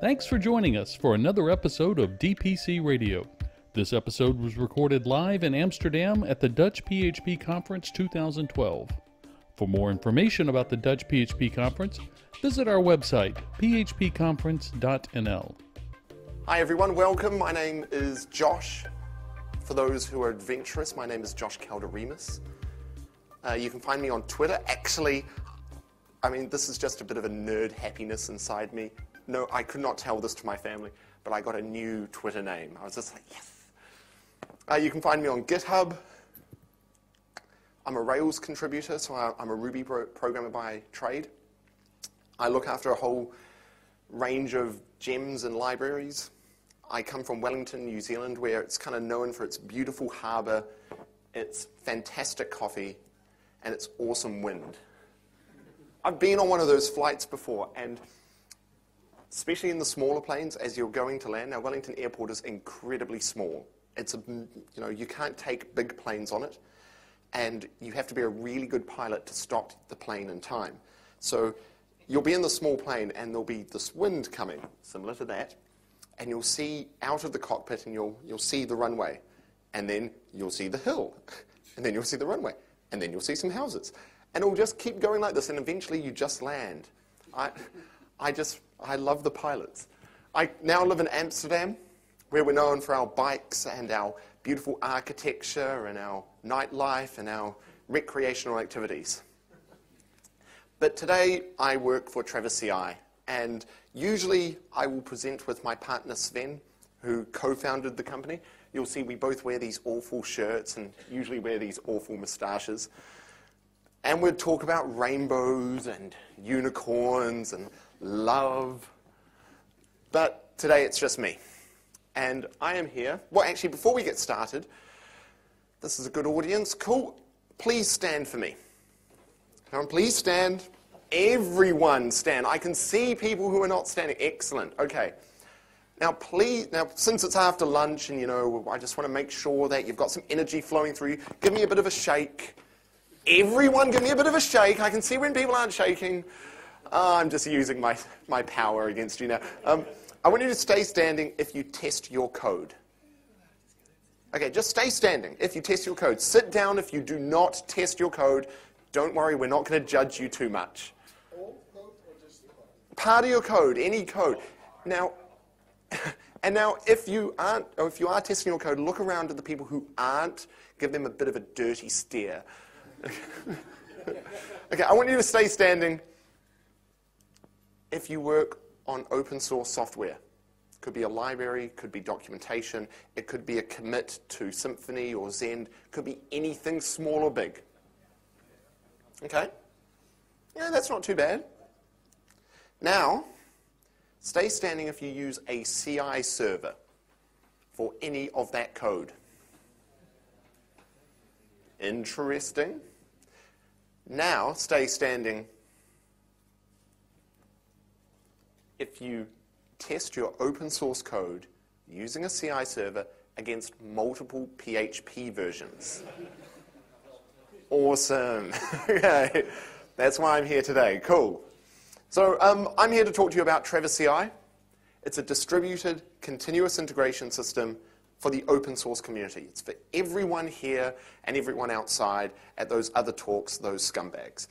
Thanks for joining us for another episode of DPC Radio. This episode was recorded live in Amsterdam at the Dutch PHP Conference 2012. For more information about the Dutch PHP Conference, visit our website, phpconference.nl. Hi everyone, welcome. My name is Josh. For those who are adventurous, my name is Josh Kalderimis. You can find me on Twitter. Actually, this is just a bit of a nerd happiness inside me. No, I could not tell this to my family, but I got a new Twitter name. I was just like, yes. You can find me on GitHub. I'm a Rails contributor, so I'm a Ruby programmer by trade. I look after a whole range of gems and libraries. I come from Wellington, New Zealand, where it's kind of known for its beautiful harbour, its fantastic coffee, and its awesome wind. I've been on one of those flights before, and especially in the smaller planes, as you're going to land. Now, Wellington Airport is incredibly small. It's you can't take big planes on it, and you have to be a really good pilot to stop the plane in time. So you'll be in the small plane, and there'll be this wind coming, similar to that, and you'll see out of the cockpit, and you'll see the runway, and then you'll see the hill, and then you'll see the runway, and then you'll see some houses, and it'll just keep going like this, and eventually you just land. I love the pilots. I now live in Amsterdam, where we're known for our bikes and our beautiful architecture and our nightlife and our recreational activities. But today I work for Travis CI, and usually I will present with my partner Sven, who co-founded the company. You'll see we both wear these awful shirts and usually wear these awful moustaches. And we'd talk about rainbows and unicorns and love. But today it's just me. And I am here. Well, actually, before we get started, this is a good audience. Cool. Please stand for me. Come on, please stand. Everyone stand. I can see people who are not standing. Excellent. Okay. Now, since it's after lunch and, I just want to make sure that you've got some energy flowing through you, give me a bit of a shake. Everyone give me a bit of a shake. I can see when people aren't shaking. I'm just using my power against you now. I want you to stay standing if you test your code. Okay, just stay standing if you test your code. Sit down if you do not test your code. Don't worry, we're not going to judge you too much. All code or just code? Part of your code, any code. Now, if you are testing your code, look around at the people who aren't. Give them a bit of a dirty stare. Okay, I want you to stay standing if you work on open source software. It could be a library, could be documentation, it could be a commit to Symphony or Zend, could be anything small or big. Okay? Yeah, that's not too bad. Now, stay standing if you use a CI server for any of that code. Interesting. Now, stay standing if you test your open source code using a CI server against multiple PHP versions. Awesome. Okay. That's why I'm here today. Cool. So I'm here to talk to you about Travis CI. It's a distributed continuous integration system for the open source community. It's for everyone here and everyone outside at those other talks, those scumbags.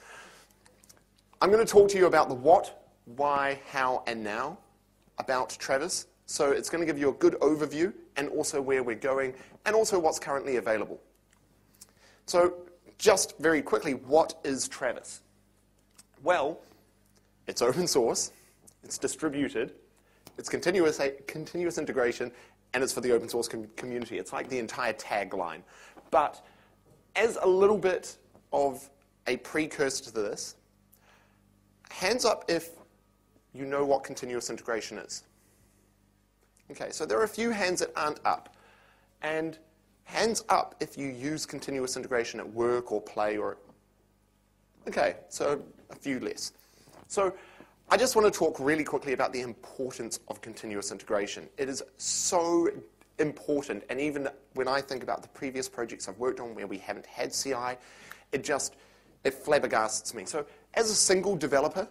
I'm going to talk to you about the what, why, how, and now about Travis. So it's going to give you a good overview and also where we're going and also what's currently available. So just very quickly, what is Travis? Well, it's open source, it's distributed, it's continuous integration, and it's for the open source community. It's like the entire tagline. But as a little bit of a precursor to this, hands up if you know what continuous integration is. Okay, so there are a few hands that aren't up. And hands up if you use continuous integration at work or play or... Okay, so a few less. So I just want to talk really quickly about the importance of continuous integration. It is so important, and even when I think about the previous projects I've worked on where we haven't had CI, it flabbergasts me. So as a single developer,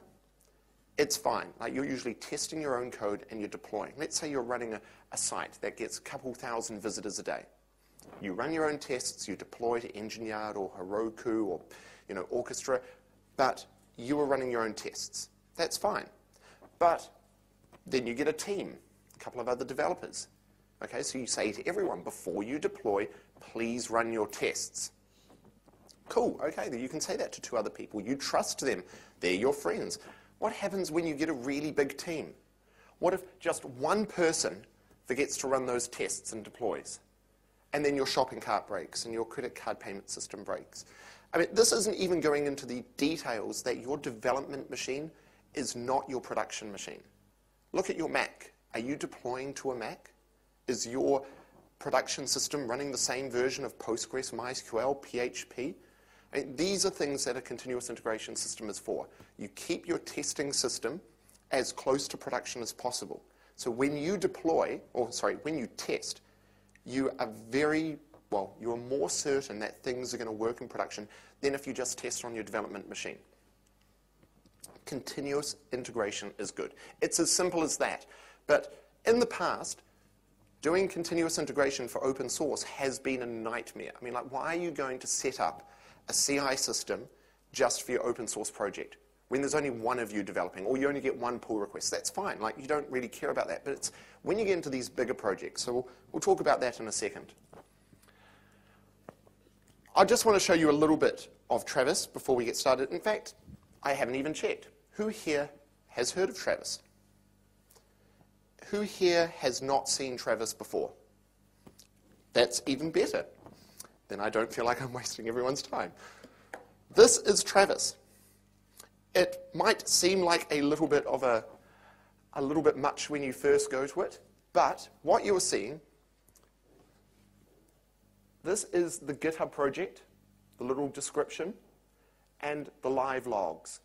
it's fine. Like you're usually testing your own code and you're deploying. Let's say you're running a site that gets a couple thousand visitors a day. You run your own tests, you deploy to Engine Yard or Heroku or Orchestra, but you are running your own tests. That's fine. But then you get a team, a couple of other developers. Okay, so you say to everyone, before you deploy, please run your tests. Cool, okay, then you can say that to 2 other people. You trust them. They're your friends. What happens when you get a really big team? What if just one person forgets to run those tests and deploys? And then your shopping cart breaks and your credit card payment system breaks. I mean, this isn't even going into the details that your development machine is not your production machine. Look at your Mac. Are you deploying to a Mac? Is your production system running the same version of Postgres, MySQL, PHP? I mean, these are things that a continuous integration system is for. You keep your testing system as close to production as possible. So when you deploy, when you test, you are you're more certain that things are going to work in production than if you just test on your development machine. Continuous integration is good. It's as simple as that. But in the past, doing continuous integration for open source has been a nightmare. I mean, like, why are you going to set up a CI system just for your open source project when there's only one of you developing, or you only get one pull request? That's fine. Like, you don't really care about that. But it's when you get into these bigger projects. So we'll talk about that in a second. I just want to show you a little bit of Travis before we get started. In fact, I haven't even checked. Who here has heard of Travis? Who here has not seen Travis before? That's even better. Then I don't feel like I'm wasting everyone's time. This is Travis. It might seem like a little bit much when you first go to it, but what you're seeing, this is the GitHub project, the little description, and the live logs.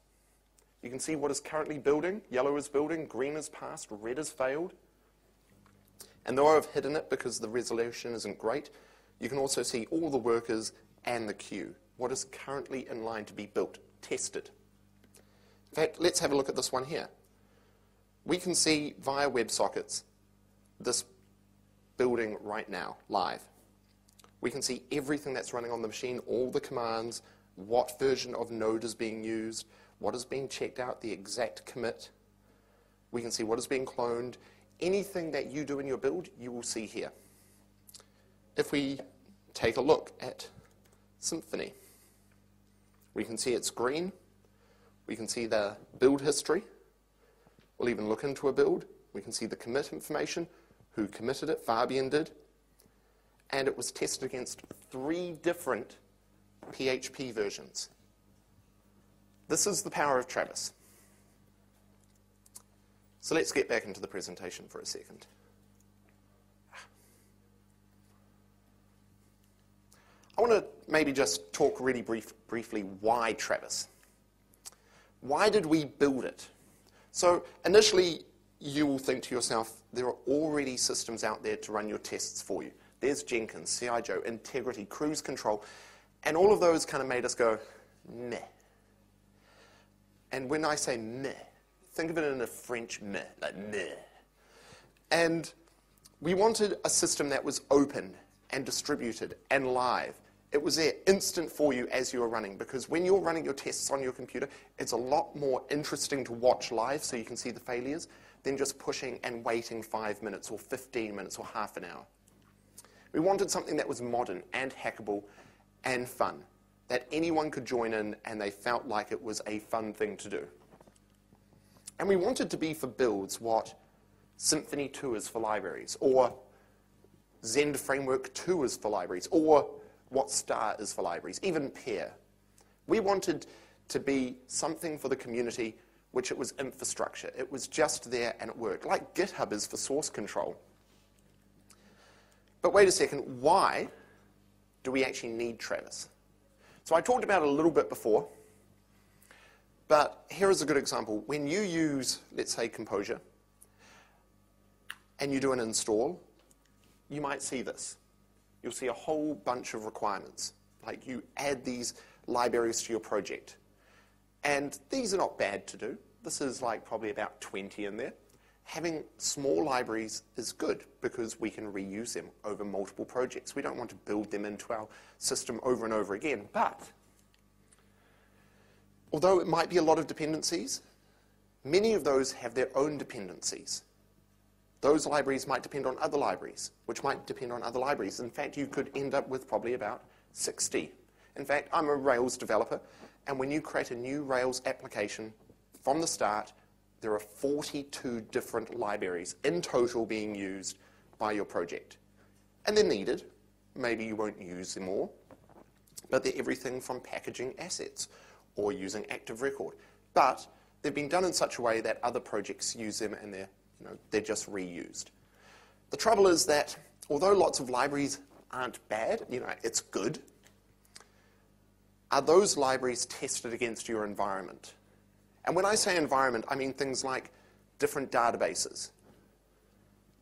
You can see what is currently building. Yellow is building, green is passed, red has failed. And though I've hidden it because the resolution isn't great, you can also see all the workers and the queue, what is currently in line to be built, tested. In fact, let's have a look at this one here. We can see via WebSockets this building right now, live. We can see everything that's running on the machine, all the commands, what version of Node is being used, what is being checked out, the exact commit. We can see what is being cloned. Anything that you do in your build, you will see here. If we take a look at Symphony, we can see it's green. We can see the build history. We'll even look into a build. We can see the commit information, who committed it, Fabian did. And it was tested against 3 different PHP versions. This is the power of Travis. So let's get back into the presentation for a second. I want to maybe just talk really briefly why Travis. Why did we build it? So initially, you will think to yourself, there are already systems out there to run your tests for you. There's Jenkins, CI/Joe, Integrity, Cruise Control, and all of those kind of made us go, meh. And when I say meh, think of it in a French meh, like meh. And we wanted a system that was open and distributed and live. It was there, instant for you as you were running, because when you're running your tests on your computer, it's a lot more interesting to watch live so you can see the failures than just pushing and waiting 5 minutes or 15 minutes or half an hour. We wanted something that was modern and hackable and fun, that anyone could join in and they felt like it was a fun thing to do. And we wanted to be for builds what Symfony 2 is for libraries, or Zend Framework 2 is for libraries, or what Star is for libraries, even PEAR. We wanted to be something for the community which it was infrastructure. It was just there and it worked, like GitHub is for source control. But wait a second, why do we actually need Travis? So I talked about it a little bit before, but here is a good example. When you use, let's say, Composer, and you do an install, you might see this. You'll see a whole bunch of requirements. Like you add these libraries to your project. And these are not bad to do. This is like probably about 20 in there. Having small libraries is good because we can reuse them over multiple projects. We don't want to build them into our system over and over again. But although it might be a lot of dependencies, many of those have their own dependencies. Those libraries might depend on other libraries, which might depend on other libraries. In fact, you could end up with probably about 60. In fact, I'm a Rails developer, and when you create a new Rails application from the start, there are 42 different libraries in total being used by your project. And they're needed. Maybe you won't use them all, but they're everything from packaging assets or using active record. But they've been done in such a way that other projects use them and they're just reused. The trouble is that although lots of libraries aren't bad, it's good, are those libraries tested against your environment? And when I say environment, I mean things like different databases,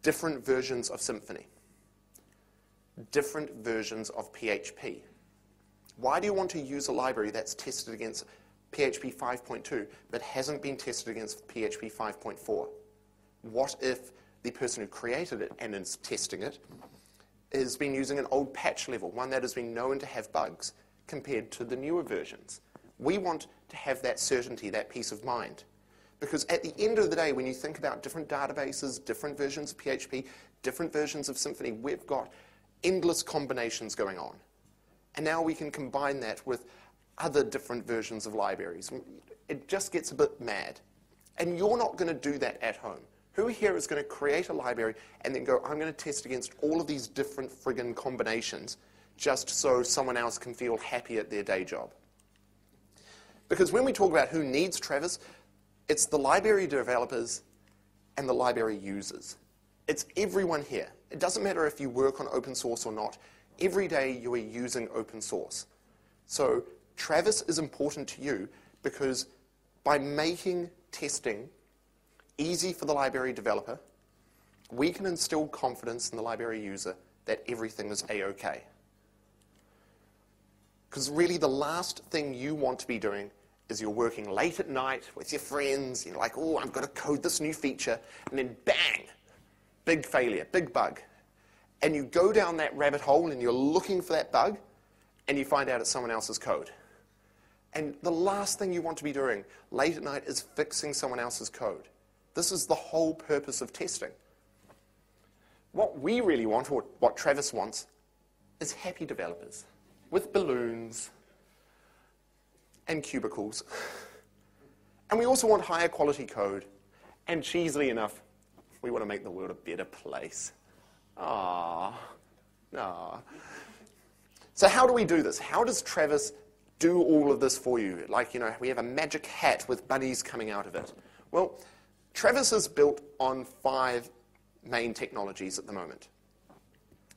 different versions of Symphony, different versions of PHP. Why do you want to use a library that's tested against PHP 5.2 but hasn't been tested against PHP 5.4? What if the person who created it and is testing it has been using an old patch level, one that has been known to have bugs, compared to the newer versions? We want to have that certainty, that peace of mind. Because at the end of the day, when you think about different databases, different versions of PHP, different versions of Symphony, we've got endless combinations going on. And now we can combine that with other different versions of libraries. It just gets a bit mad. And you're not going to do that at home. Who here is going to create a library and then go, I'm going to test against all of these different friggin' combinations just so someone else can feel happy at their day job? Because when we talk about who needs Travis, it's the library developers and the library users. It's everyone here. It doesn't matter if you work on open source or not. Every day you are using open source. So Travis is important to you because by making testing easy for the library developer, we can instill confidence in the library user that everything is A-OK. Because really the last thing you want to be doing is you're working late at night with your friends, you're like, oh, I've got to code this new feature, and then bang, big failure, big bug. And you go down that rabbit hole and you're looking for that bug, and you find out it's someone else's code. And the last thing you want to be doing late at night is fixing someone else's code. This is the whole purpose of testing. What we really want, or what Travis wants, is happy developers with balloons and cubicles. And we also want higher quality code. And cheesily enough, we want to make the world a better place. Ah. So how do we do this? How does Travis do all of this for you? Like, we have a magic hat with bunnies coming out of it. Well, Travis is built on 5 main technologies at the moment.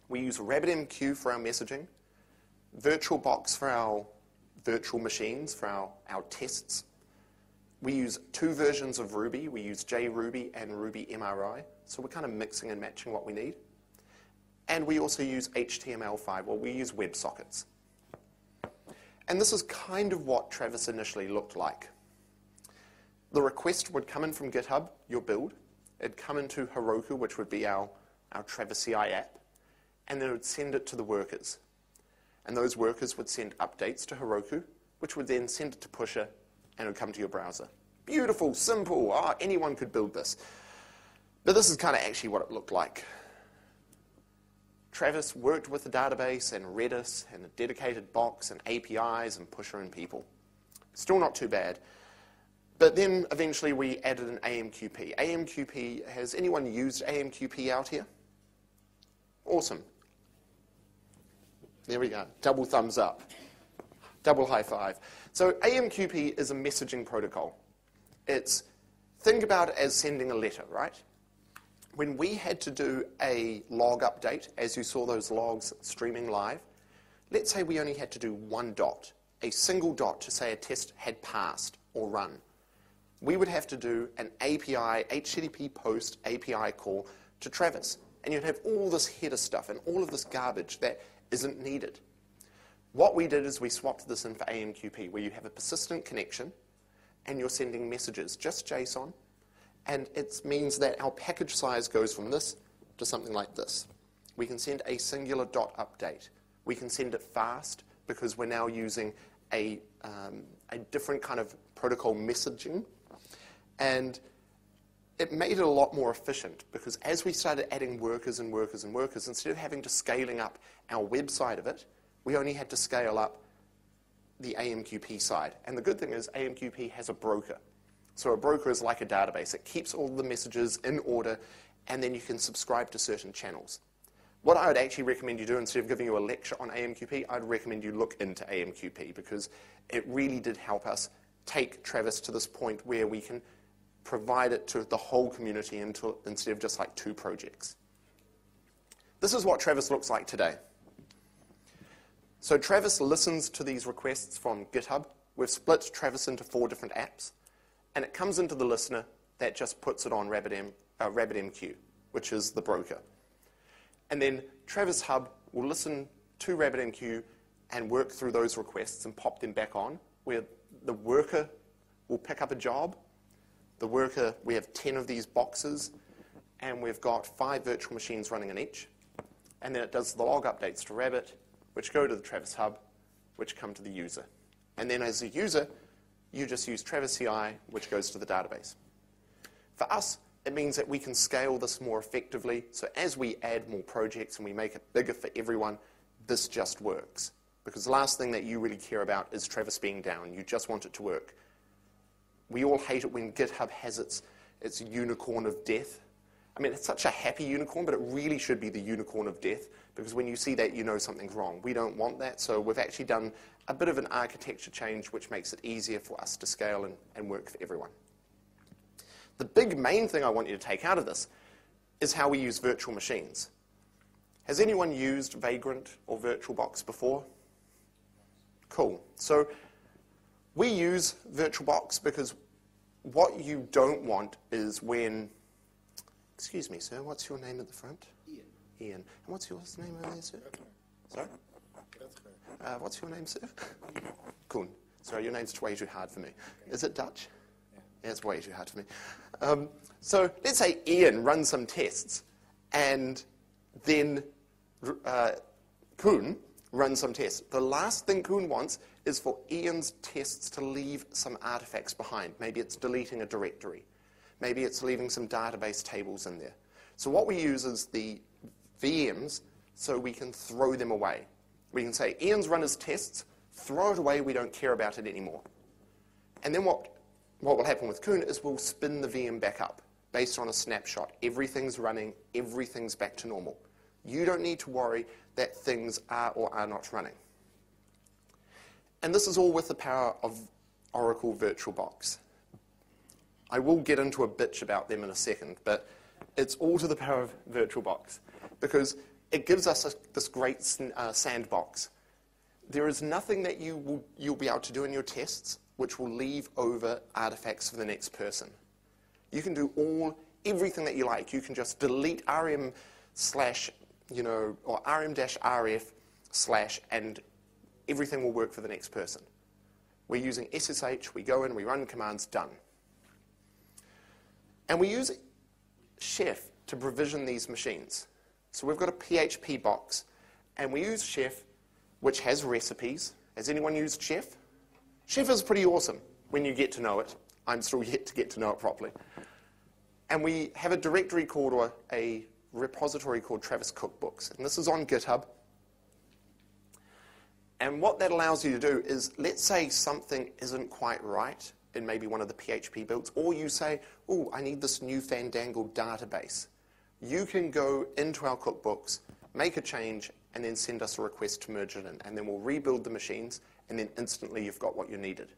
We use RabbitMQ for our messaging, VirtualBox for our virtual machines, for our tests. We use 2 versions of Ruby. We use JRuby and Ruby MRI. So we're kind of mixing and matching what we need. And we also use HTML5, or we use WebSockets. And this is kind of what Travis initially looked like. The request would come in from GitHub, your build. It'd come into Heroku, which would be our Travis CI app. And then it would send it to the workers. And those workers would send updates to Heroku, which would then send it to Pusher, and it would come to your browser. Beautiful, simple, anyone could build this. But this is kind of actually what it looked like. Travis worked with the database and Redis and a dedicated box and APIs and Pusher and people. Still not too bad. But then eventually we added an AMQP. AMQP, has anyone used AMQP out here? Awesome. There we go. Double thumbs up. Double high five. So AMQP is a messaging protocol. Think about it as sending a letter, right? When we had to do a log update, as you saw those logs streaming live, let's say we only had to do one dot, a single dot to say a test had passed or run. We would have to do an API, HTTP post API call to Travis. And you'd have all this header stuff and all of this garbage that isn't needed. What we did is we swapped this in for AMQP, where you have a persistent connection, and you're sending messages, just JSON. And it means that our package size goes from this to something like this. We can send a singular dot update. We can send it fast because we're now using a different kind of protocol messaging. And it made it a lot more efficient because as we started adding workers and workers and workers, instead of having to scaling up our website of it, we only had to scale up the AMQP side. And the good thing is AMQP has a broker. So a broker is like a database. It keeps all the messages in order, and then you can subscribe to certain channels. What I would actually recommend you do, instead of giving you a lecture on AMQP, I'd recommend you look into AMQP because it really did help us take Travis to this point where we can provide it to the whole community instead of just like 2 projects. This is what Travis looks like today. So Travis listens to these requests from GitHub. We've split Travis into 4 different apps, and it comes into the listener that just puts it on RabbitMQ, which is the broker. And then Travis Hub will listen to RabbitMQ and work through those requests and pop them back on, where the worker will pick up a job. The worker, we have 10 of these boxes, and we've got 5 virtual machines running in each. And then it does the log updates to Rabbit, which go to the Travis Hub, which come to the user. And then as a user, you just use Travis CI, which goes to the database. For us, it means that we can scale this more effectively. So as we add more projects and we make it bigger for everyone, this just works. Because the last thing that you really care about is Travis being down. You just want it to work. We all hate it when GitHub has its unicorn of death. I mean, it's such a happy unicorn, but it really should be the unicorn of death, because when you see that, you know something's wrong. We don't want that, so we've actually done a bit of an architecture change, which makes it easier for us to scale and work for everyone. The big main thing I want you to take out of this is how we use virtual machines. Has anyone used Vagrant or VirtualBox before? Cool. So we use VirtualBox because what you don't want is when, excuse me, sir, what's your name at the front? Ian. Ian. And what's your name over there, sir? Sorry? What's your name, sir? Koen. Sorry, your name's way too hard for me. Is it Dutch? Yeah, it's way too hard for me. So let's say Ian runs some tests, and then Koen runs some tests. The last thing Koen wants is for Ian's tests to leave some artifacts behind. Maybe it's deleting a directory. Maybe it's leaving some database tables in there. So what we use is the VMs so we can throw them away. We can say, Ian's run his tests, throw it away, we don't care about it anymore. And then what will happen with Koen is we'll spin the VM back up based on a snapshot. Everything's running, everything's back to normal. You don't need to worry that things are or are not running. And this is all with the power of Oracle VirtualBox. I will get into a bitch about them in a second, but it's all to the power of VirtualBox because it gives us this great sandbox. There is nothing that you'll be able to do in your tests which will leave over artifacts for the next person. You can do everything that you like. You can just delete rm/ or rm-rf/ and everything will work for the next person. We're using SSH, we go in, we run commands, done. And we use Chef to provision these machines. So we've got a PHP box, and we use Chef, which has recipes. Has anyone used Chef? Chef is pretty awesome when you get to know it. I'm still yet to get to know it properly. And we have a directory called, or a repository called Travis Cookbooks. And this is on GitHub. And what that allows you to do is, let's say something isn't quite right in maybe one of the PHP builds, or you say, oh, I need this new fandangled database. You can go into our cookbooks, make a change, and then send us a request to merge it in. And then we'll rebuild the machines, and then instantly you've got what you needed.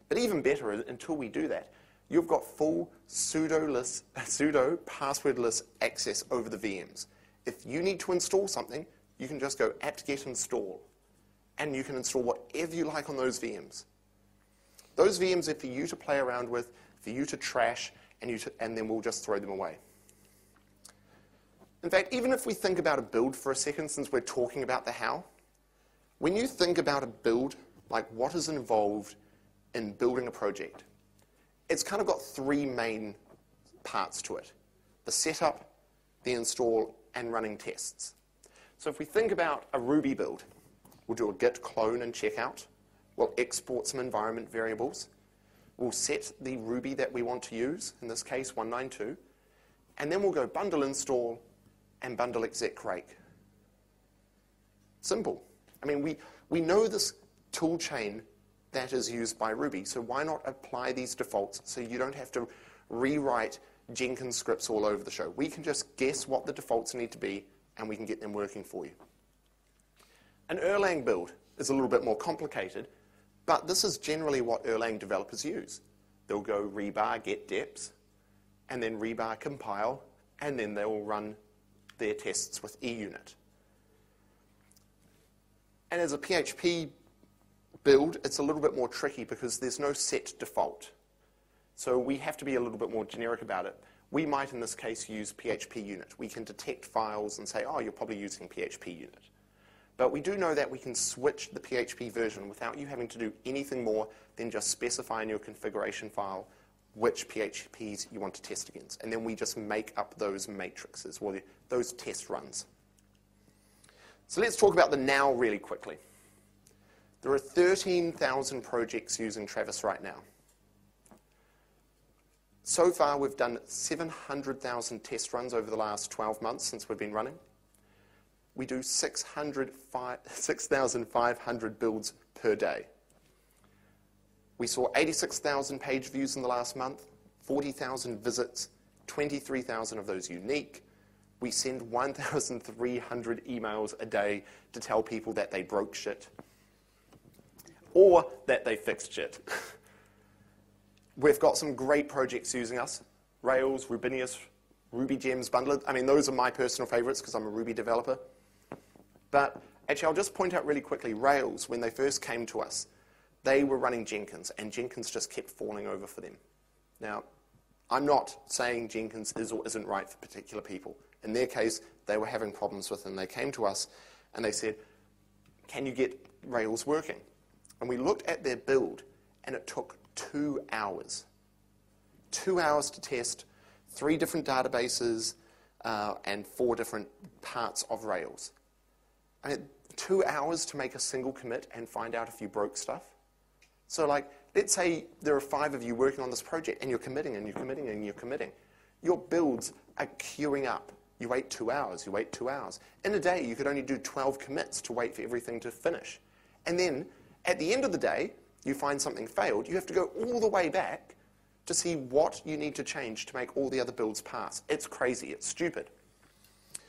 But even better, until we do that, you've got full sudo passwordless access over the VMs. If you need to install something, you can just go apt-get install, and you can install whatever you like on those VMs. Those VMs are for you to play around with, for you to trash, and then we'll just throw them away. In fact, even if we think about a build for a second, since we're talking about the how, when you think about a build, like what is involved in building a project, it's kind of got three main parts to it: the setup, the install, and running tests. So if we think about a Ruby build, we'll do a git clone and checkout. We'll export some environment variables. We'll set the Ruby that we want to use, in this case 192, and then we'll go bundle install and bundle exec rake. Simple. I mean, we know this tool chain that is used by Ruby, so why not apply these defaults so you don't have to rewrite Jenkins scripts all over the show? We can just guess what the defaults need to be, and we can get them working for you. An Erlang build is a little bit more complicated, but this is generally what Erlang developers use. They'll go rebar get deps, and then rebar compile, and then they'll run their tests with eUnit. And as a PHP build, it's a little bit more tricky because there's no set default. So we have to be a little bit more generic about it. We might, in this case, use PHP unit. We can detect files and say, oh, you're probably using PHP unit. But we do know that we can switch the PHP version without you having to do anything more than just specify in your configuration file which PHPs you want to test against. And then we just make up those matrices, or those test runs. So let's talk about the now really quickly. There are 13,000 projects using Travis right now. So far, we've done 700,000 test runs over the last 12 months since we've been running. We do 6,500 builds per day. We saw 86,000 page views in the last month, 40,000 visits, 23,000 of those unique. We send 1,300 emails a day to tell people that they broke shit or that they fixed shit. We've got some great projects using us: Rails, Rubinius, Ruby Gems, Bundler. I mean, those are my personal favorites because I'm a Ruby developer. But actually, I'll just point out really quickly, Rails, when they first came to us, they were running Jenkins, and Jenkins just kept falling over for them. Now, I'm not saying Jenkins is or isn't right for particular people. In their case, they were having problems with it, and they came to us, and they said, can you get Rails working? And we looked at their build, and it took 2 hours. 2 hours to test 3 different databases and 4 different parts of Rails. I mean, 2 hours to make a single commit and find out if you broke stuff. So like, let's say there are 5 of you working on this project, and you're committing, and you're committing, and you're committing. Your builds are queuing up. You wait 2 hours, you wait 2 hours. In a day, you could only do 12 commits to wait for everything to finish. And then, at the end of the day, you find something failed. You have to go all the way back to see what you need to change to make all the other builds pass. It's crazy. It's stupid.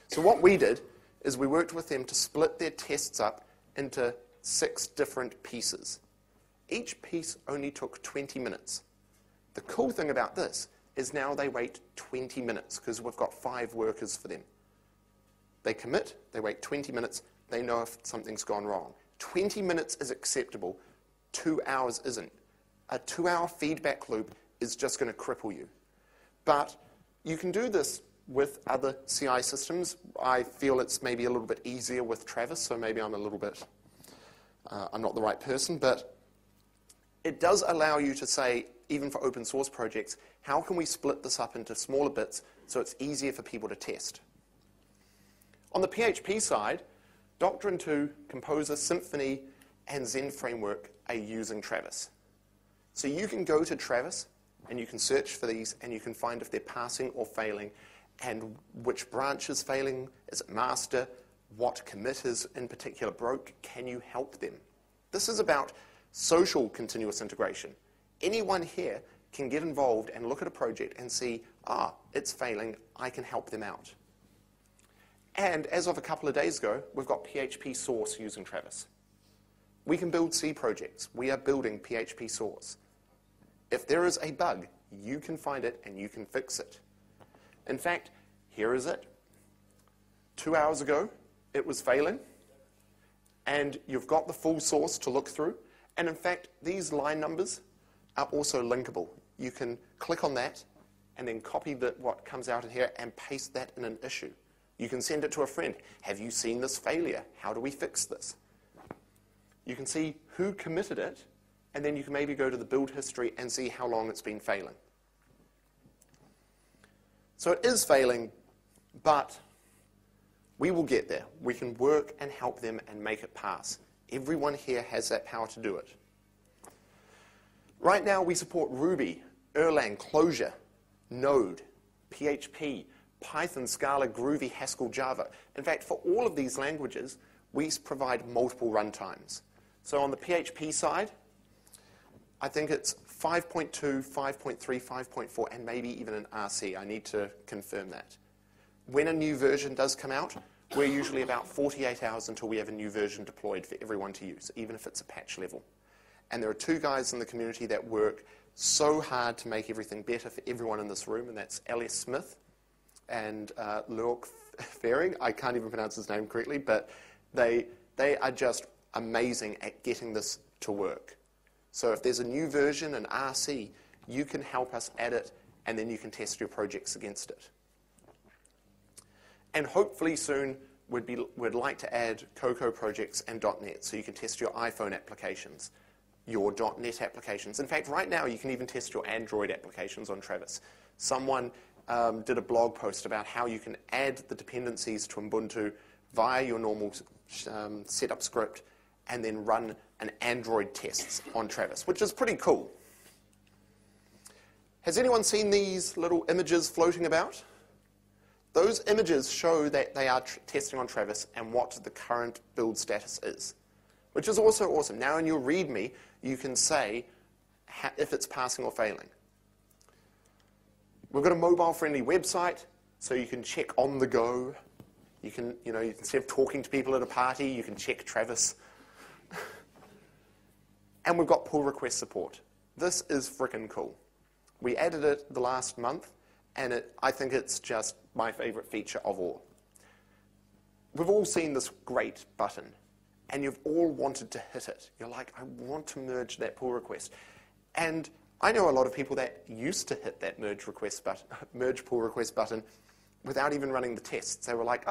So what we did is we worked with them to split their tests up into 6 different pieces. Each piece only took 20 minutes. The cool thing about this is now they wait 20 minutes because we've got 5 workers for them. They commit, they wait 20 minutes, they know if something's gone wrong. 20 minutes is acceptable, 2 hours isn't. A 2-hour feedback loop is just going to cripple you. But you can do this with other CI systems. I feel it's maybe a little bit easier with Travis, so maybe I'm a little bit, I'm not the right person, but it does allow you to say, even for open source projects, how can we split this up into smaller bits so it's easier for people to test? On the PHP side, Doctrine 2, Composer, Symphony, and Zen Framework are using Travis. So you can go to Travis, and you can search for these, and you can find if they're passing or failing, and which branch is failing, is it master, what commit is in particular broke, can you help them? This is about social continuous integration. Anyone here can get involved and look at a project and see, it's failing, I can help them out. And as of a couple of days ago, we've got PHP source using Travis. We can build C projects. We are building PHP source. If there is a bug, you can find it and you can fix it. In fact, here is it. 2 hours ago, it was failing, and you've got the full source to look through. And in fact, these line numbers are also linkable. You can click on that and then copy what comes out in here and paste that in an issue. You can send it to a friend. Have you seen this failure? How do we fix this? You can see who committed it and then you can maybe go to the build history and see how long it's been failing. So it is failing, but we will get there. We can work and help them and make it pass. Everyone here has that power to do it. Right now, we support Ruby, Erlang, Clojure, Node, PHP, Python, Scala, Groovy, Haskell, Java. In fact, for all of these languages, we provide multiple runtimes. So on the PHP side, I think it's 5.2, 5.3, 5.4, and maybe even an RC. I need to confirm that. When a new version does come out, we're usually about 48 hours until we have a new version deployed for everyone to use, even if it's a patch level. And there are two guys in the community that work so hard to make everything better for everyone in this room, and that's L.S. Smith and Lurk Fairing. I can't even pronounce his name correctly, but they are just amazing at getting this to work. So if there's a new version, an RC, you can help us add it, and then you can test your projects against it. And hopefully soon, we'd like to add Cocoa projects and .NET, so you can test your iPhone applications, your .NET applications. In fact, right now, you can even test your Android applications on Travis. Someone did a blog post about how you can add the dependencies to Ubuntu via your normal setup script and then run an Android tests on Travis, which is pretty cool. Has anyone seen these little images floating about? Those images show that they are testing on Travis and what the current build status is, which is also awesome. Now in your README, you can say if it's passing or failing. We've got a mobile-friendly website, so you can check on the go. You can, instead of talking to people at a party, you can check Travis. And we've got pull request support. This is frickin' cool. We added it the last month, and I think it's just my favorite feature of all. We've all seen this great button, and you've all wanted to hit it. You're like, I want to merge that pull request. And I know a lot of people that used to hit that merge pull request button without even running the tests. They were like,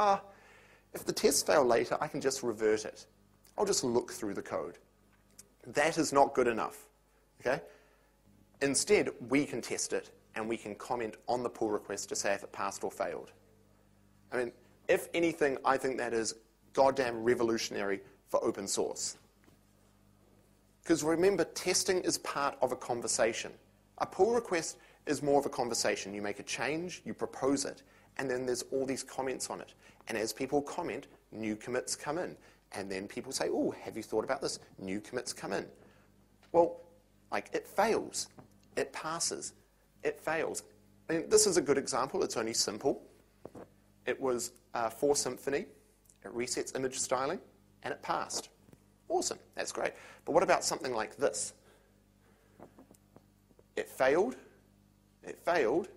if the tests fail later, I can just revert it. I'll just look through the code. That is not good enough. Okay? Instead, we can test it, and we can comment on the pull request to say if it passed or failed. I mean, if anything, I think that is goddamn revolutionary for open source. Because remember, testing is part of a conversation. A pull request is more of a conversation. You make a change, you propose it, and then there's all these comments on it. And as people comment, new commits come in. And then people say, oh, have you thought about this? New commits come in. Well, it fails. It passes. It fails. I mean, this is a good example. It's only simple. It was for Symphony. It resets image styling, and it passed. Awesome. That's great. But what about something like this? It failed. It failed.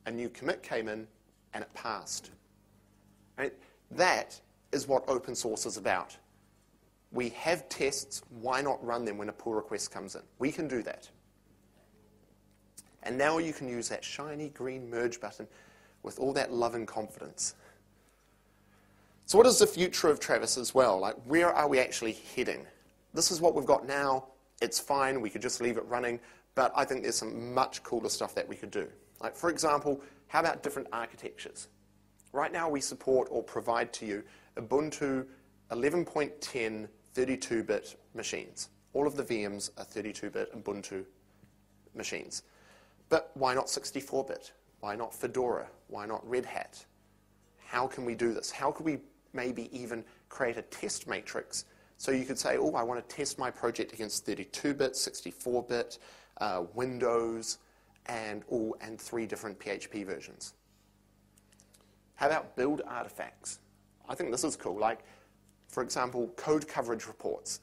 A new commit came in, and it passed. Right? That is what open source is about. We have tests. Why not run them when a pull request comes in? We can do that. And now you can use that shiny green merge button with all that love and confidence. So what is the future of Travis as well? Where are we actually heading? This is what we've got now. It's fine. We could just leave it running. But I think there's some much cooler stuff that we could do. For example, how about different architectures? Right now we support or provide to you Ubuntu 11.10 32-bit machines. All of the VMs are 32-bit Ubuntu machines. But why not 64-bit? Why not Fedora? Why not Red Hat? How can we do this? How could we maybe even create a test matrix so you could say, oh, I want to test my project against 32-bit, 64-bit, Windows, and 3 different PHP versions? How about build artifacts? I think this is cool. For example, code coverage reports,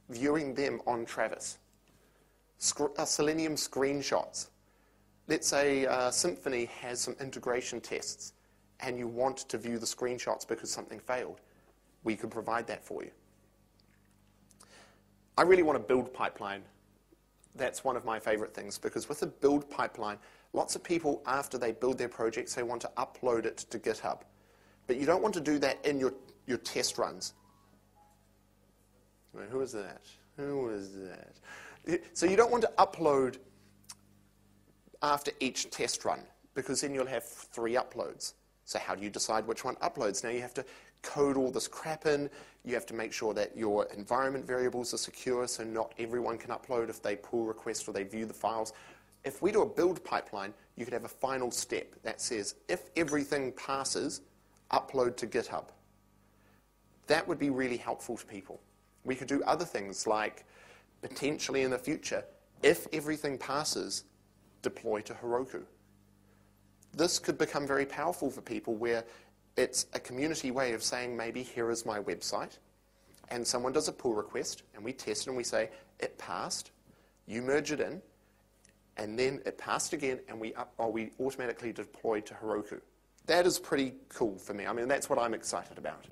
viewing them on Travis. Selenium screenshots. Let's say Symphony has some integration tests, and you want to view the screenshots because something failed. We could provide that for you. I really want a build pipeline. That's one of my favorite things, because with a build pipeline, lots of people, after they build their projects, they want to upload it to GitHub. But you don't want to do that in your test runs. Wait, who was that? Who was that? So you don't want to upload after each test run, because then you'll have 3 uploads. So how do you decide which one uploads? Now you have to code all this crap in. You have to make sure that your environment variables are secure, so not everyone can upload if they pull requests or they view the files. If we do a build pipeline, you could have a final step that says, if everything passes, upload to GitHub. That would be really helpful to people. We could do other things like, potentially in the future, if everything passes, deploy to Heroku. This could become very powerful for people where it's a community way of saying, maybe here is my website, and someone does a pull request, and we test it and we say, it passed, you merge it in, and then it passed again, and we automatically deployed to Heroku. That is pretty cool for me. I mean, that's what I'm excited about.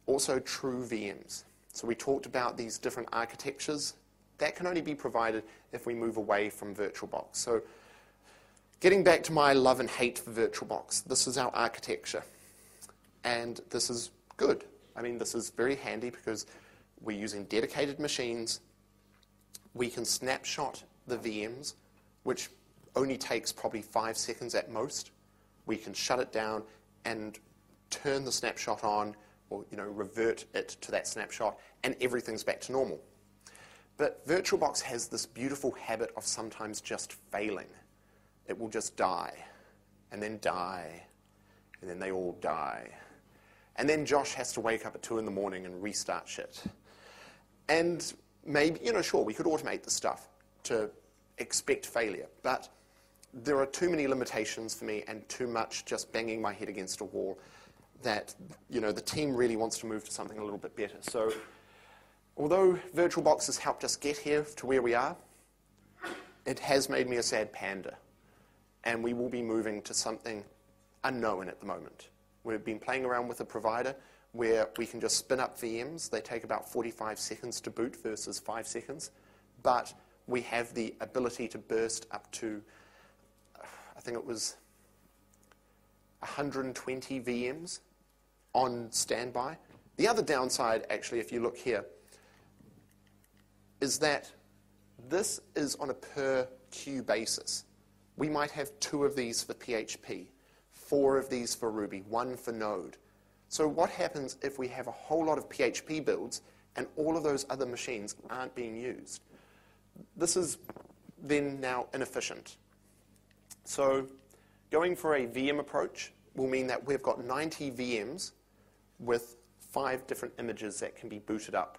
Also, true VMs. So we talked about these different architectures. That can only be provided if we move away from VirtualBox. So getting back to my love and hate for VirtualBox, this is our architecture. And this is good. I mean, this is very handy because we're using dedicated machines. We can snapshot the VMs, which only takes probably 5 seconds at most. We can shut it down and turn the snapshot on, or revert it to that snapshot, and everything's back to normal. But VirtualBox has this beautiful habit of sometimes just failing. It will just die, and then they all die. And then Josh has to wake up at 2 in the morning and restart shit. And maybe, sure, we could automate the stuff to expect failure, but there are too many limitations for me and too much just banging my head against a wall that, the team really wants to move to something a little bit better. So although VirtualBox has helped us get here to where we are, it has made me a sad panda. And we will be moving to something unknown at the moment. We've been playing around with a provider where we can just spin up VMs. They take about 45 seconds to boot versus 5 seconds. But we have the ability to burst up to, I think it was 120 VMs on standby. The other downside, actually, if you look here, is that this is on a per queue basis. We might have 2 of these for PHP, 4 of these for Ruby, 1 for Node. So what happens if we have a whole lot of PHP builds and all of those other machines aren't being used? This is then now inefficient. So going for a VM approach will mean that we've got 90 VMs with 5 different images that can be booted up,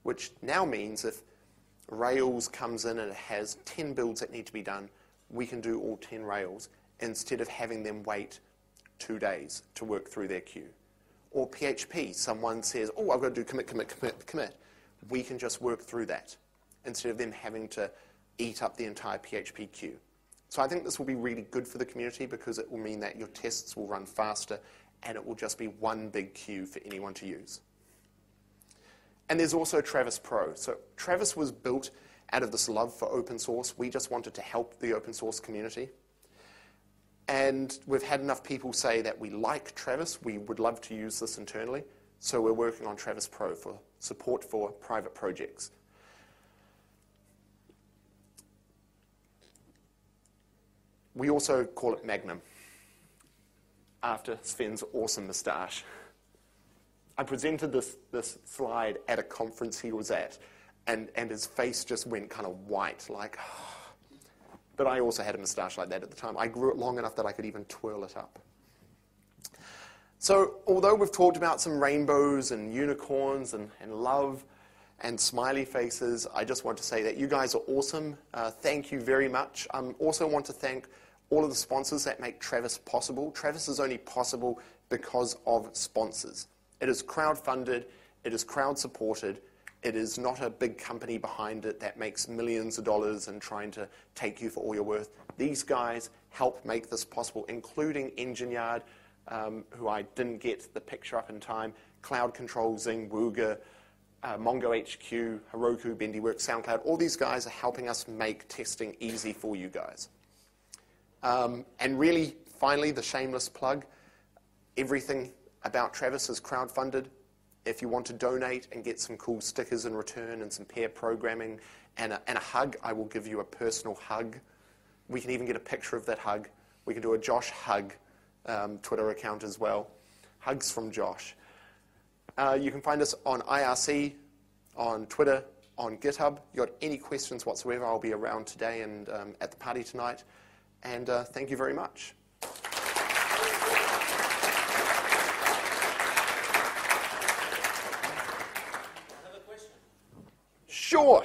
which now means if Rails comes in and it has 10 builds that need to be done, we can do all 10 Rails instead of having them wait 2 days to work through their queue. Or PHP, someone says, oh, I've got to do commit. We can just work through that instead of them having to eat up the entire PHP queue. So I think this will be really good for the community because it will mean that your tests will run faster and it will just be one big queue for anyone to use. And there's also Travis Pro. So Travis was built out of this love for open source. We just wanted to help the open source community. And we've had enough people say that we like Travis, we would love to use this internally. So we're working on Travis Pro for support for private projects. We also call it Magnum, after Sven's awesome moustache. I presented this slide at a conference he was at, and his face just went kind of white, like, but I also had a moustache like that at the time. I grew it long enough that I could even twirl it up. So although we've talked about some rainbows and unicorns and love and smiley faces, I just want to say that you guys are awesome. Thank you very much. I also want to thank all of the sponsors that make Travis possible. Travis is only possible because of sponsors. It is crowd-funded, it is crowd-supported, it is not a big company behind it that makes millions of dollars and trying to take you for all your worth. These guys help make this possible, including EngineYard, who I didn't get the picture up in time, Cloud Control, Zing, Wooga, MongoHQ, Heroku, BendyWorks, SoundCloud. All these guys are helping us make testing easy for you guys. And really, finally, the shameless plug, everything about Travis is crowdfunded. If you want to donate and get some cool stickers in return and some pair programming and a hug, I will give you a personal hug. We can even get a picture of that hug. We can do a Josh hug Twitter account as well. Hugs from Josh. You can find us on IRC, on Twitter, on GitHub. You got any questions whatsoever, I'll be around today and at the party tonight. And thank you very much. Sure.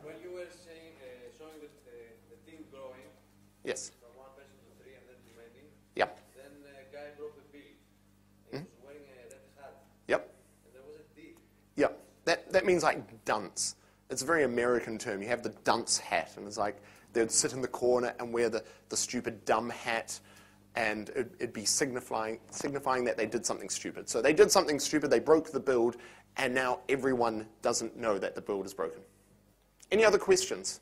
When you were saying, showing the team growing, Yes. from one person to three and then to many, Yep. then a guy broke a bill. He was wearing a red hat, Yep. and there was a D. Yep. That means like dunce. It's a very American term. You have the dunce hat, and it's like they'd sit in the corner and wear the stupid dumb hat, and it'd be signifying that they did something stupid. So they did something stupid, they broke the build, and now everyone doesn't know that the build is broken. Any other questions?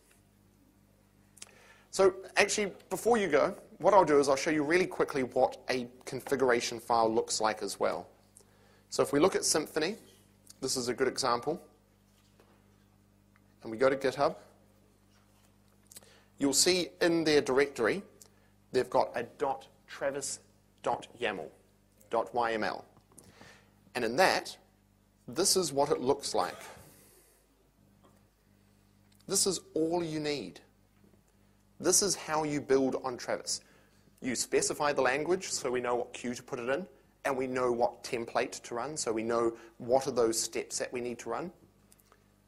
So actually, before you go, what I'll do is I'll show you really quickly what a configuration file looks like as well. So if we look at Symphony, this is a good example, and we go to GitHub, you'll see in their directory, they've got a .travis.yaml. And in that, this is what it looks like. This is all you need. This is how you build on Travis. You specify the language, so we know what queue to put it in, and we know what template to run, so we know what are those steps that we need to run.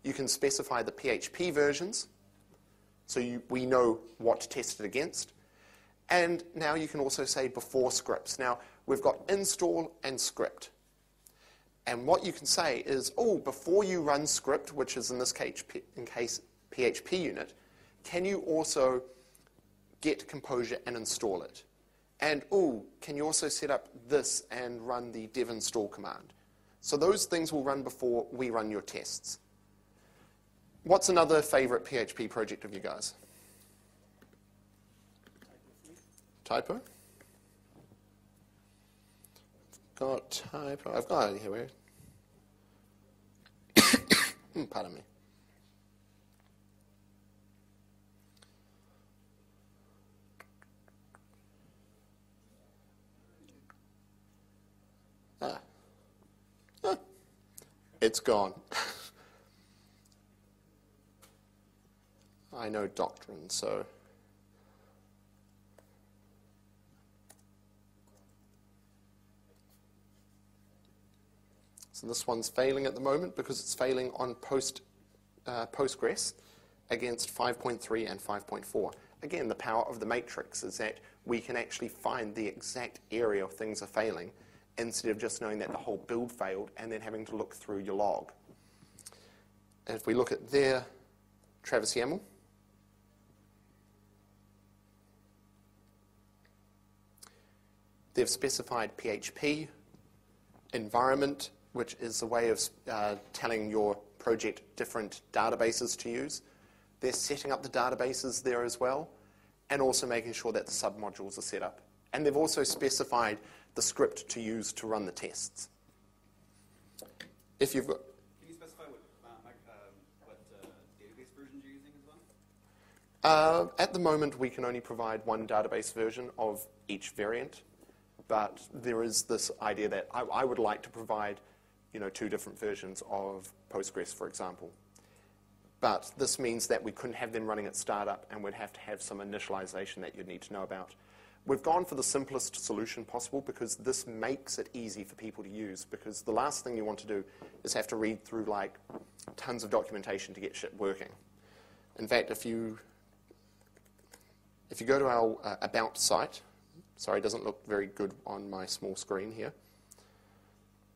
You can specify the PHP versions, so we know what to test it against. And now you can also say before scripts. Now, we've got install and script. And what you can say is, oh, before you run script, which is in this case PHP unit, can you also get Composure and install it? And, oh, can you also set up this and run the dev install command? So those things will run before we run your tests. What's another favorite PHP project of you guys? Typo? Got Typo. I've got it here. Where? Pardon me. It's gone. I know doctrine, so. So this one's failing at the moment because it's failing on Postgres against 5.3 and 5.4. Again, the power of the matrix is that we can actually find the exact area of things are failing instead of just knowing that the whole build failed and then having to look through your log. And if we look at their Travis YAML, they've specified PHP, environment, which is a way of telling your project different databases to use. They're setting up the databases there as well, and also making sure that the submodules are set up. And they've also specified the script to use to run the tests. If you've got... Can you specify what database versions you're using as well? At the moment, we can only provide one database version of each variant, but there is this idea that I would like to provide, two different versions of Postgres, for example. But this means that we couldn't have them running at startup, and we'd have to have some initialization that you'd need to know about. We've gone for the simplest solution possible because this makes it easy for people to use, because the last thing you want to do is have to read through tons of documentation to get shit working. In fact, if you go to our About site, sorry, it doesn't look very good on my small screen here,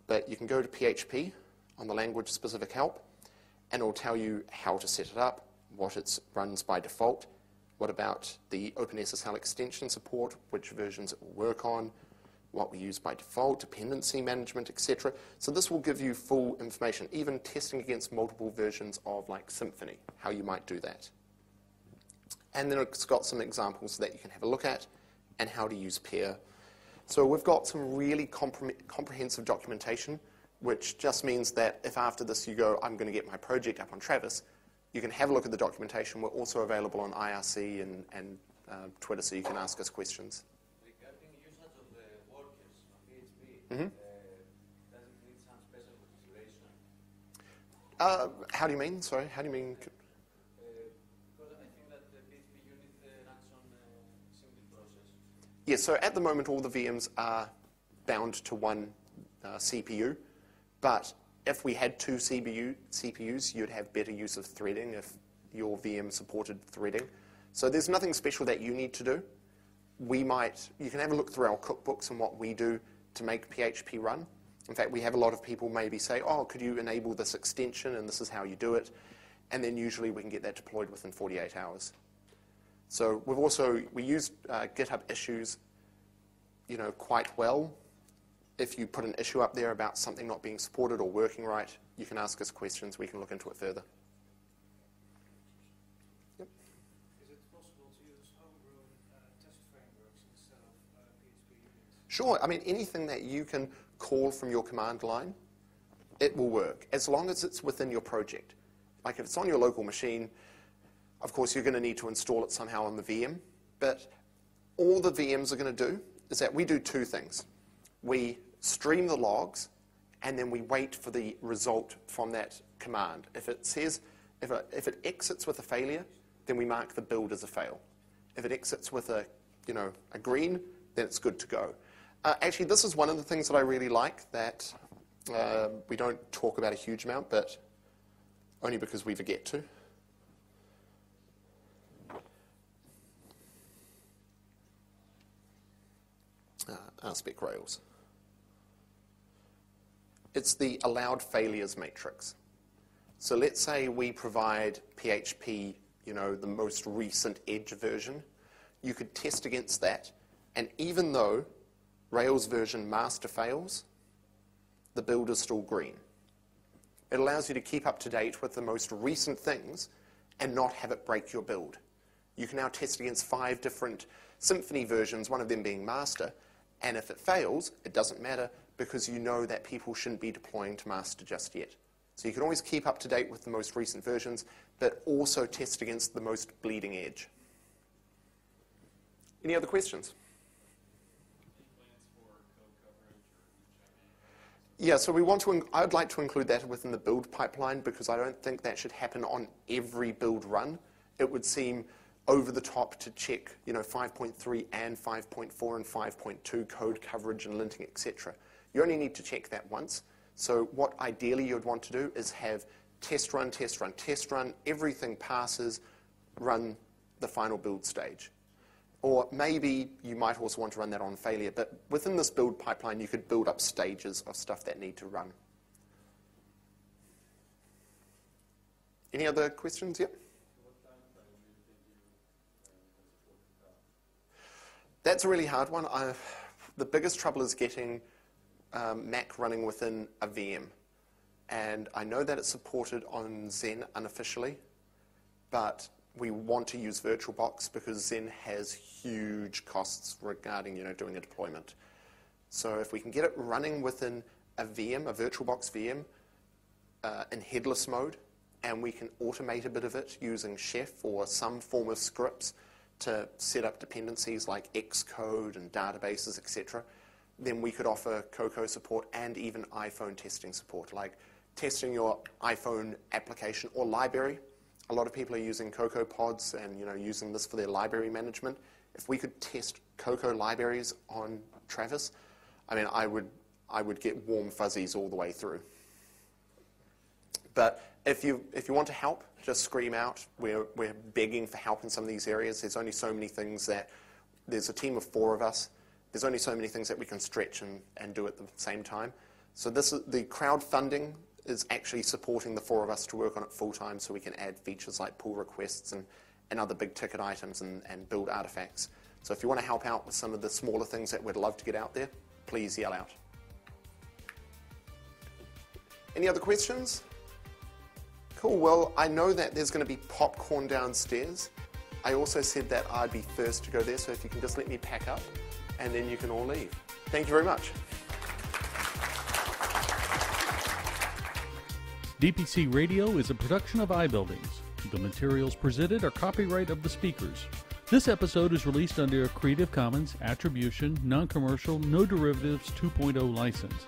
but you can go to PHP on the language-specific help, and it will tell you how to set it up, what it runs by default, what about the OpenSSL extension support, which versions it will work on, what we use by default, dependency management, etc. So this will give you full information, even testing against multiple versions of Symphony, how you might do that. And then it's got some examples that you can have a look at and how to use PEAR. So we've got some really comprehensive documentation which just means that if after this you go, I'm going to get my project up on Travis, you can have a look at the documentation. We're also available on IRC and Twitter, so you can ask us questions. Regarding usage of the workers on PHP, Mm-hmm. does it need some special configuration? How do you mean? Sorry, how do you mean? Because I think that the PHP unit runs on a single process. Yes, so at the moment all the VMs are bound to one CPU, but if we had two CPUs, you'd have better use of threading if your VM supported threading. So there's nothing special that you need to do. You can have a look through our cookbooks and what we do to make PHP run. In fact, we have a lot of people maybe say, oh, could you enable this extension, and this is how you do it. And then usually we can get that deployed within 48 hours. So we use GitHub issues, quite well. If you put an issue up there about something not being supported or working right, you can ask us questions. We can look into it further. Yep. Is it possible to use homegrown test frameworks instead of PHP units? Sure. I mean, anything that you can call from your command line, it will work, as long as it's within your project. Like if it's on your local machine, of course, you're going to need to install it somehow on the VM. But all the VMs are going to do is that we do two things. We stream the logs, and then we wait for the result from that command. If it exits with a failure, then we mark the build as a fail. If it exits with a green, then it's good to go. Actually, this is one of the things that I really like that we don't talk about a huge amount, but only because we forget to. Aspect Rails. It's the allowed failures matrix. So let's say we provide PHP, the most recent Edge version. You could test against that, and even though Rails version master fails, the build is still green. It allows you to keep up to date with the most recent things and not have it break your build. You can now test against 5 different Symphony versions, one of them being master, and if it fails, it doesn't matter because you know that people shouldn't be deploying to master just yet. So you can always keep up to date with the most recent versions, but also test against the most bleeding edge. Any other questions? Yeah, so I'd like to include that within the build pipeline because I don't think that should happen on every build run. It would seem over the top to check 5.3 and 5.4 and 5.2 code coverage and linting, etc. You only need to check that once. So what ideally you'd want to do is have test run, test run, test run, everything passes, run the final build stage. Or maybe you might also want to run that on failure, but within this build pipeline you could build up stages of stuff that need to run. Any other questions? Yep. That's a really hard one. The biggest trouble is getting Mac running within a VM. And I know that it's supported on Xen unofficially, but we want to use VirtualBox because Xen has huge costs regarding doing a deployment. So if we can get it running within a VM, a VirtualBox VM, in headless mode, and we can automate a bit of it using Chef or some form of scripts to set up dependencies like Xcode and databases, etc., then we could offer Cocoa support and even iPhone testing support, like testing your iPhone application or library. A lot of people are using Cocoa pods and using this for their library management. If we could test Cocoa libraries on Travis, I mean, I would get warm fuzzies all the way through. But if you want to help, just scream out. We're begging for help in some of these areas. There's only so many things there's a team of 4 of us. There's only so many things that we can stretch and do at the same time. So the crowdfunding is actually supporting the 4 of us to work on it full time so we can add features like pull requests and other big ticket items and build artifacts. So if you want to help out with some of the smaller things that we'd love to get out there, please yell out. Any other questions? Cool, well, I know that there's going to be popcorn downstairs. I also said that I'd be first to go there, so if you can just let me pack up, and then you can all leave. Thank you very much. DPC Radio is a production of iBuildings. The materials presented are copyright of the speakers. This episode is released under a Creative Commons Attribution, Non-Commercial, No Derivatives 2.0 license.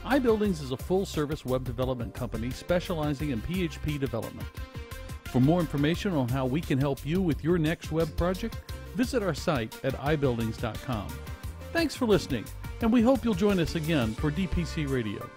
iBuildings is a full-service web development company specializing in PHP development. For more information on how we can help you with your next web project, visit our site at ibuildings.com. Thanks for listening, and we hope you'll join us again for DPC Radio.